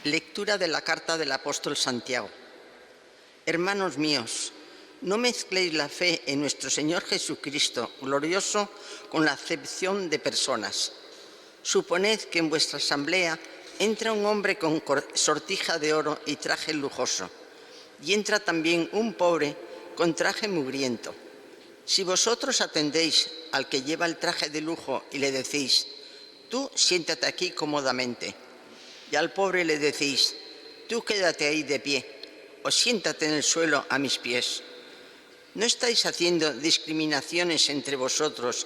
Lectura de la carta del apóstol Santiago. Hermanos míos, no mezcléis la fe en nuestro Señor Jesucristo glorioso con la acepción de personas. Suponed que en vuestra asamblea entra un hombre con sortija de oro y traje lujoso, y entra también un pobre con traje mugriento. Si vosotros atendéis al que lleva el traje de lujo y le decís, tú siéntate aquí cómodamente, y al pobre le decís, tú quédate ahí de pie, o siéntate en el suelo a mis pies, ¿no estáis haciendo discriminaciones entre vosotros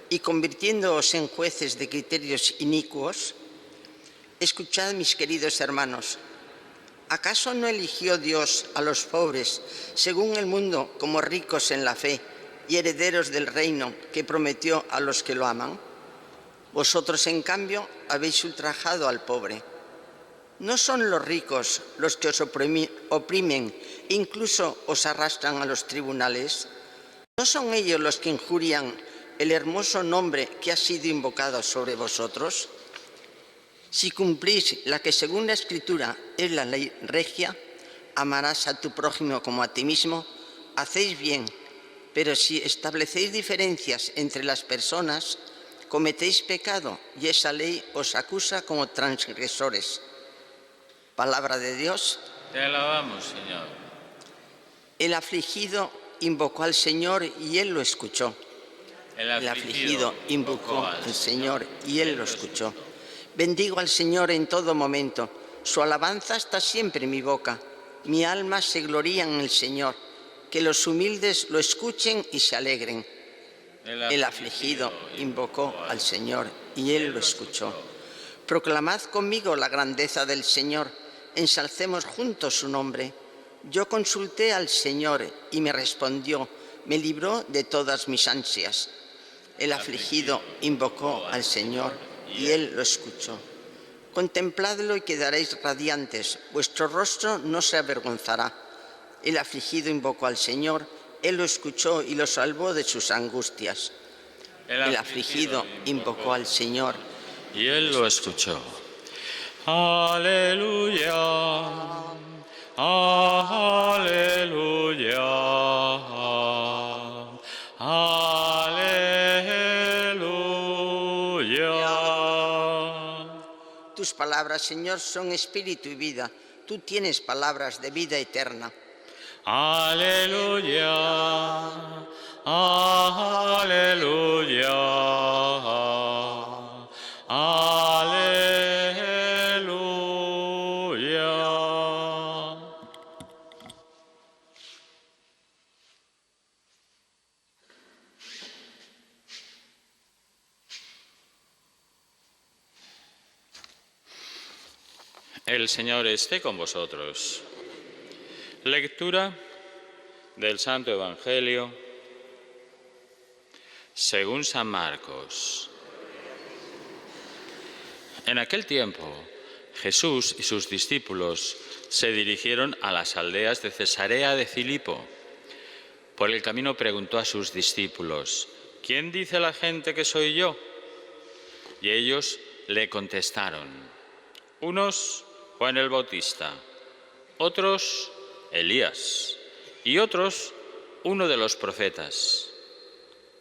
y convirtiéndoos en jueces de criterios inicuos? Escuchad, mis queridos hermanos, ¿acaso no eligió Dios a los pobres, según el mundo, como ricos en la fe y herederos del reino que prometió a los que lo aman? Vosotros, en cambio, habéis ultrajado al pobre. ¿No son los ricos los que os oprimen e incluso os arrastran a los tribunales? ¿No son ellos los que injurian el hermoso nombre que ha sido invocado sobre vosotros? Si cumplís la que según la Escritura es la ley regia, amarás a tu prójimo como a ti mismo, hacéis bien, pero si establecéis diferencias entre las personas, cometéis pecado y esa ley os acusa como transgresores. Palabra de Dios. Te alabamos, Señor. El afligido invocó al Señor y Él lo escuchó. El afligido invocó al Señor y Él lo escuchó. Bendigo al Señor en todo momento. Su alabanza está siempre en mi boca. Mi alma se gloría en el Señor. Que los humildes lo escuchen y se alegren. El afligido invocó al Señor y Él lo escuchó. Proclamad conmigo la grandeza del Señor. Ensalcemos juntos su nombre. Yo consulté al Señor y me respondió, me libró de todas mis ansias. El afligido invocó al Señor y Él lo escuchó. Contempladlo y quedaréis radiantes, vuestro rostro no se avergonzará. El afligido invocó al Señor, Él lo escuchó y lo salvó de sus angustias. El afligido invocó al Señor y Él lo escuchó. Aleluya, aleluya, aleluya. Tus palabras, Señor, son espíritu y vida. Tú tienes palabras de vida eterna. Aleluya, aleluya, aleluya. El Señor esté con vosotros. Lectura del Santo Evangelio según San Marcos. En aquel tiempo, Jesús y sus discípulos se dirigieron a las aldeas de Cesarea de Filipo. Por el camino preguntó a sus discípulos, ¿quién dice la gente que soy yo? Y ellos le contestaron, unos Juan el Bautista, otros Elías y otros uno de los profetas.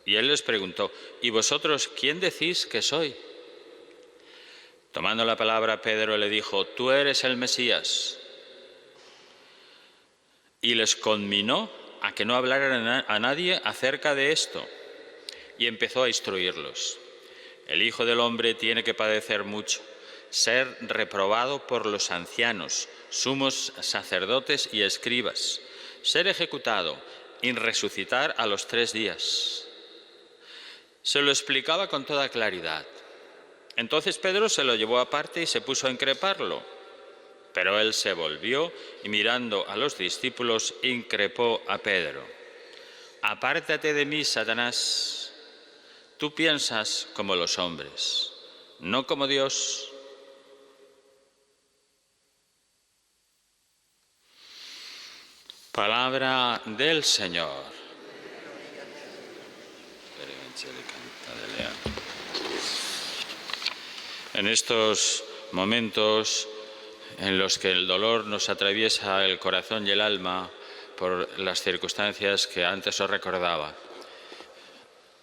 Y él les preguntó, ¿y vosotros quién decís que soy? Tomando la palabra, Pedro le dijo, tú eres el Mesías. Y les conminó a que no hablaran a nadie acerca de esto. Y empezó a instruirlos. El Hijo del Hombre tiene que padecer mucho, ser reprobado por los ancianos, sumos sacerdotes y escribas, ser ejecutado y resucitar a los 3 días. Se lo explicaba con toda claridad. Entonces Pedro se lo llevó aparte y se puso a increparlo. Pero él se volvió y mirando a los discípulos increpó a Pedro. Apártate de mí, Satanás. Tú piensas como los hombres, no como Dios. Palabra del Señor. En estos momentos en los que el dolor nos atraviesa el corazón y el alma por las circunstancias que antes os recordaba.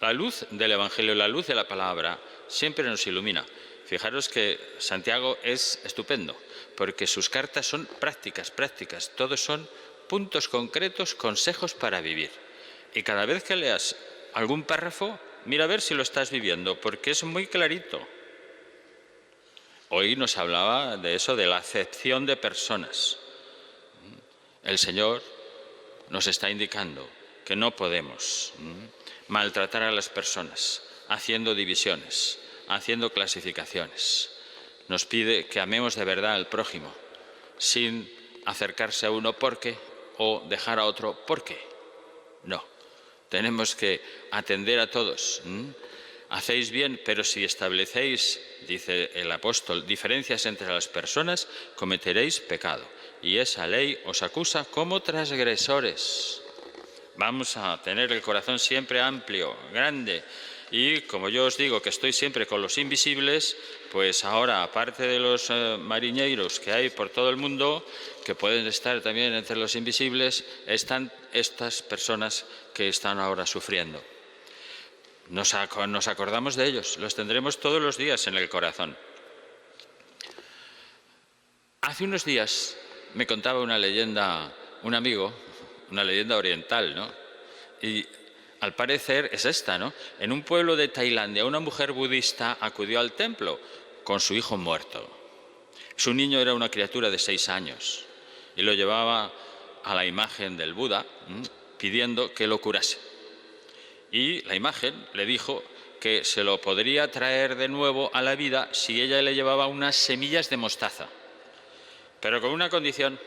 La luz del Evangelio, la luz de la palabra, siempre nos ilumina. Fijaros que Santiago es estupendo, porque sus cartas son prácticas, todos son puntos concretos, consejos para vivir. Y cada vez que leas algún párrafo, mira a ver si lo estás viviendo, porque es muy clarito. Hoy nos hablaba de eso, de la acepción de personas. El Señor nos está indicando que no podemos maltratar a las personas, haciendo divisiones, haciendo clasificaciones. Nos pide que amemos de verdad al prójimo, sin acercarse a uno porque o dejar a otro porque. No, tenemos que atender a todos. Hacéis bien, pero si establecéis, dice el apóstol, diferencias entre las personas, cometeréis pecado. Y esa ley os acusa como transgresores. Vamos a tener el corazón siempre amplio, grande. Y como yo os digo que estoy siempre con los invisibles, pues ahora, aparte de los mariñeiros que hay por todo el mundo, que pueden estar también entre los invisibles, están estas personas que están ahora sufriendo. Nos acordamos de ellos, los tendremos todos los días en el corazón. Hace unos días me contaba una leyenda, un amigo, una leyenda oriental, ¿no? Y al parecer es esta, ¿no? En un pueblo de Tailandia, una mujer budista acudió al templo con su hijo muerto. Su niño era una criatura de 6 años y lo llevaba a la imagen del Buda pidiendo que lo curase. Y la imagen le dijo que se lo podría traer de nuevo a la vida si ella le llevaba unas semillas de mostaza, pero con una condición.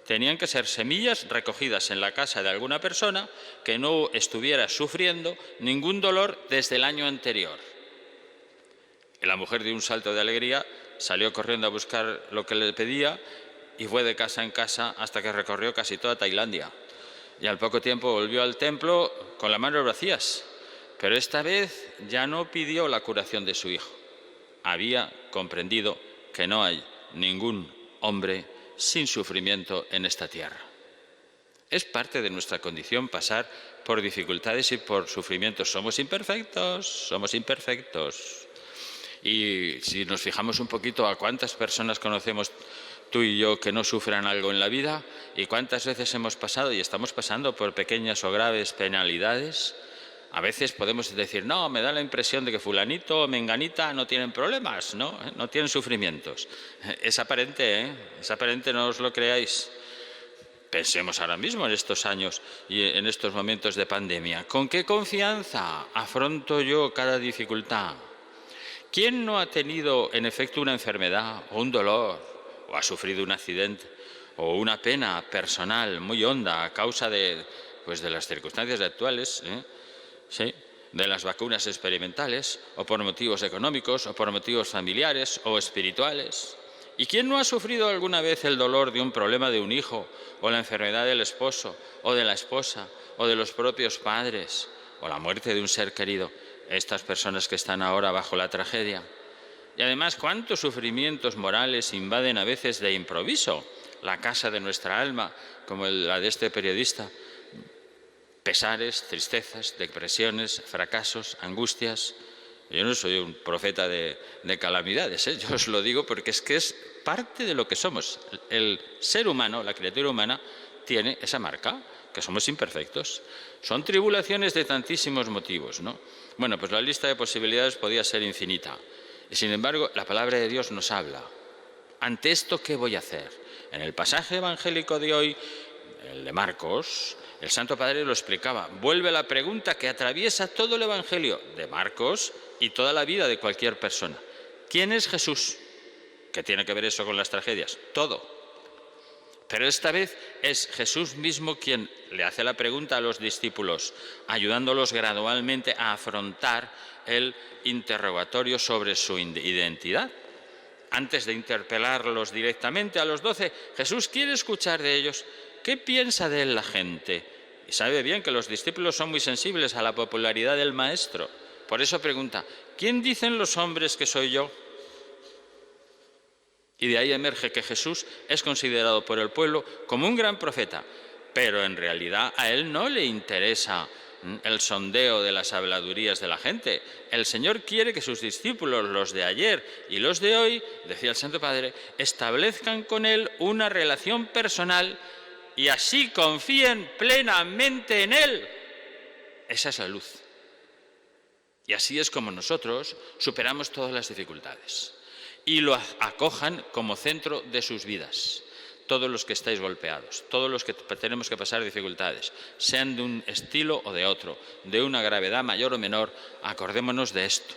Tenían que ser semillas recogidas en la casa de alguna persona que no estuviera sufriendo ningún dolor desde el año anterior. Y la mujer dio un salto de alegría, salió corriendo a buscar lo que le pedía y fue de casa en casa hasta que recorrió casi toda Tailandia. Y al poco tiempo volvió al templo con las manos vacías, pero esta vez ya no pidió la curación de su hijo. Había comprendido que no hay ningún hombre sin sufrimiento en esta tierra. Es parte de nuestra condición pasar por dificultades y por sufrimientos. Somos imperfectos. Y si nos fijamos un poquito a cuántas personas conocemos tú y yo que no sufran algo en la vida y cuántas veces hemos pasado y estamos pasando por pequeñas o graves penalidades, a veces podemos decir, no, me da la impresión de que fulanito o menganita no tienen problemas, ¿no? No tienen sufrimientos. Es aparente, es aparente, no os lo creáis. Pensemos ahora mismo en estos años y en estos momentos de pandemia. ¿Con qué confianza afronto yo cada dificultad? ¿Quién no ha tenido en efecto una enfermedad o un dolor o ha sufrido un accidente o una pena personal muy honda a causa de las circunstancias actuales, ¿sí? De las vacunas experimentales, o por motivos económicos, o por motivos familiares o espirituales? ¿Y quién no ha sufrido alguna vez el dolor de un problema de un hijo, o la enfermedad del esposo, o de la esposa, o de los propios padres, o la muerte de un ser querido? Estas personas que están ahora bajo la tragedia. Y además, ¿cuántos sufrimientos morales invaden a veces de improviso la casa de nuestra alma, como la de este periodista? Pesares, tristezas, depresiones, fracasos, angustias. Yo no soy un profeta de calamidades, yo os lo digo porque es que es parte de lo que somos. El ser humano, la criatura humana, tiene esa marca, que somos imperfectos. Son tribulaciones de tantísimos motivos, ¿no? Bueno, pues la lista de posibilidades podía ser infinita. Y sin embargo, la palabra de Dios nos habla. ¿Ante esto qué voy a hacer? En el pasaje evangélico de hoy, el de Marcos, el Santo Padre lo explicaba. Vuelve a la pregunta que atraviesa todo el Evangelio de Marcos y toda la vida de cualquier persona. ¿Quién es Jesús? ¿Qué tiene que ver eso con las tragedias? Todo. Pero esta vez es Jesús mismo quien le hace la pregunta a los discípulos, ayudándolos gradualmente a afrontar el interrogatorio sobre su identidad. Antes de interpelarlos directamente a los 12, Jesús quiere escuchar de ellos qué piensa de él la gente. Y sabe bien que los discípulos son muy sensibles a la popularidad del Maestro. Por eso pregunta, ¿quién dicen los hombres que soy yo? Y de ahí emerge que Jesús es considerado por el pueblo como un gran profeta, pero en realidad a él no le interesa el sondeo de las habladurías de la gente. El Señor quiere que sus discípulos, los de ayer y los de hoy, decía el Santo Padre, establezcan con él una relación personal y así confíen plenamente en él. Esa es la luz. Y así es como nosotros superamos todas las dificultades y lo acojan como centro de sus vidas. Todos los que estáis golpeados, todos los que tenemos que pasar dificultades, sean de un estilo o de otro, de una gravedad mayor o menor, acordémonos de esto.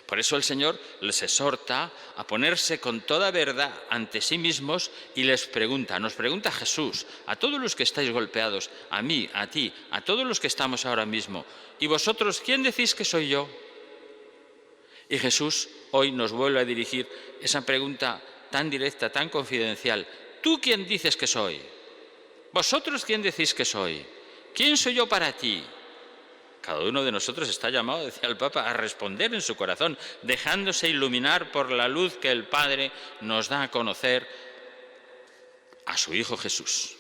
Por eso el Señor les exhorta a ponerse con toda verdad ante sí mismos y les pregunta, nos pregunta Jesús, a todos los que estáis golpeados, a mí, a ti, a todos los que estamos ahora mismo, ¿y vosotros quién decís que soy yo? Y Jesús hoy nos vuelve a dirigir esa pregunta tan directa, tan confidencial. ¿Tú quién dices que soy? ¿Vosotros quién decís que soy? ¿Quién soy yo para ti? Cada uno de nosotros está llamado, decía el Papa, a responder en su corazón, dejándose iluminar por la luz que el Padre nos da a conocer a su Hijo Jesús.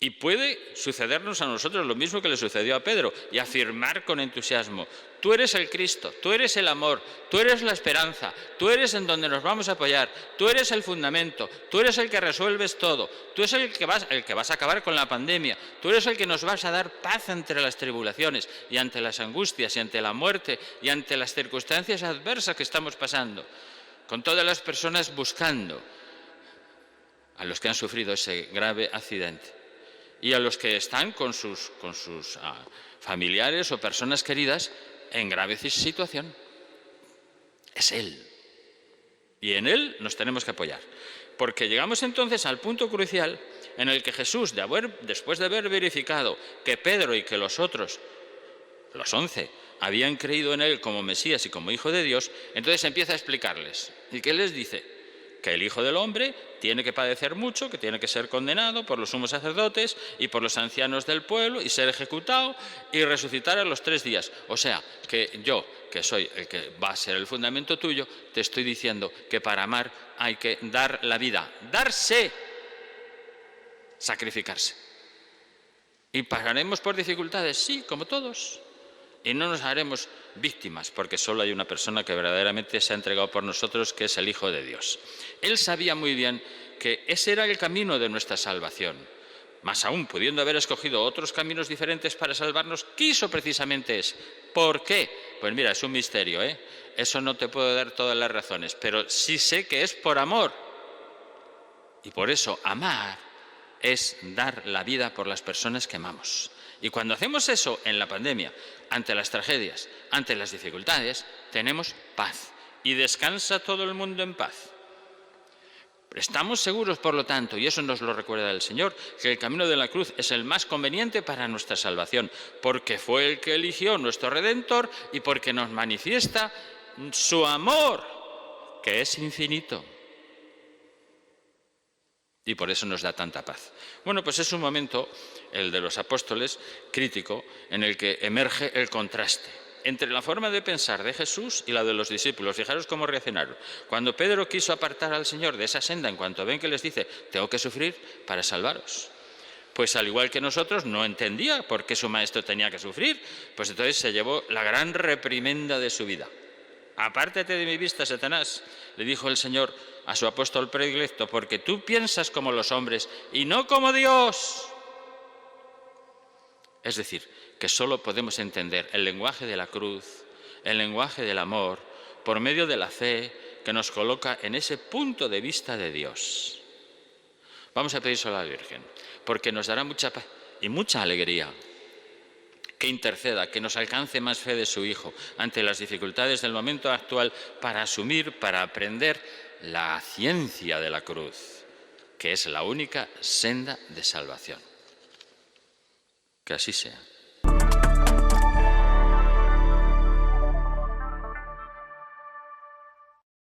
Y puede sucedernos a nosotros lo mismo que le sucedió a Pedro, y afirmar con entusiasmo, tú eres el Cristo, tú eres el amor, tú eres la esperanza, tú eres en donde nos vamos a apoyar, tú eres el fundamento, tú eres el que resuelves todo, tú eres el que vas a acabar con la pandemia, tú eres el que nos vas a dar paz entre las tribulaciones y ante las angustias y ante la muerte y ante las circunstancias adversas que estamos pasando, con todas las personas buscando a los que han sufrido ese grave accidente. Y a los que están con sus familiares o personas queridas en grave situación. Es Él. Y en Él nos tenemos que apoyar. Porque llegamos entonces al punto crucial en el que Jesús, después de haber verificado que Pedro y que los otros, los 11, habían creído en Él como Mesías y como Hijo de Dios, entonces empieza a explicarles. ¿Y qué les dice? Que el Hijo del Hombre tiene que padecer mucho, que tiene que ser condenado por los sumos sacerdotes y por los ancianos del pueblo y ser ejecutado y resucitar a los 3 días. O sea, que yo, que soy el que va a ser el fundamento tuyo, te estoy diciendo que para amar hay que dar la vida, darse, sacrificarse. ¿Y pasaremos por dificultades? Sí, como todos. Y no nos haremos víctimas, porque solo hay una persona que verdaderamente se ha entregado por nosotros, que es el Hijo de Dios. Él sabía muy bien que ese era el camino de nuestra salvación. Más aún, pudiendo haber escogido otros caminos diferentes para salvarnos, quiso precisamente ese. ¿Por qué? Pues mira, es un misterio, ¿eh? Eso no te puedo dar todas las razones, pero sí sé que es por amor. Y por eso, amar es dar la vida por las personas que amamos. Y cuando hacemos eso en la pandemia, ante las tragedias, ante las dificultades, tenemos paz. Y descansa todo el mundo en paz. Estamos seguros, por lo tanto, y eso nos lo recuerda el Señor, que el camino de la cruz es el más conveniente para nuestra salvación, porque fue el que eligió nuestro Redentor y porque nos manifiesta su amor, que es infinito. Y por eso nos da tanta paz. Bueno, pues es un momento, el de los apóstoles, crítico, en el que emerge el contraste entre la forma de pensar de Jesús y la de los discípulos. Fijaros cómo reaccionaron. Cuando Pedro quiso apartar al Señor de esa senda, en cuanto ven que les dice, tengo que sufrir para salvaros, pues al igual que nosotros no entendía por qué su maestro tenía que sufrir, pues entonces se llevó la gran reprimenda de su vida. Apártate de mi vista, Satanás, le dijo el Señor a su apóstol predilecto, porque tú piensas como los hombres y no como Dios. Es decir, que solo podemos entender el lenguaje de la cruz, el lenguaje del amor, por medio de la fe que nos coloca en ese punto de vista de Dios. Vamos a pedírselo a la Virgen, porque nos dará mucha paz y mucha alegría. Que interceda, que nos alcance más fe de su Hijo ante las dificultades del momento actual para asumir, para aprender la ciencia de la cruz, que es la única senda de salvación. Que así sea.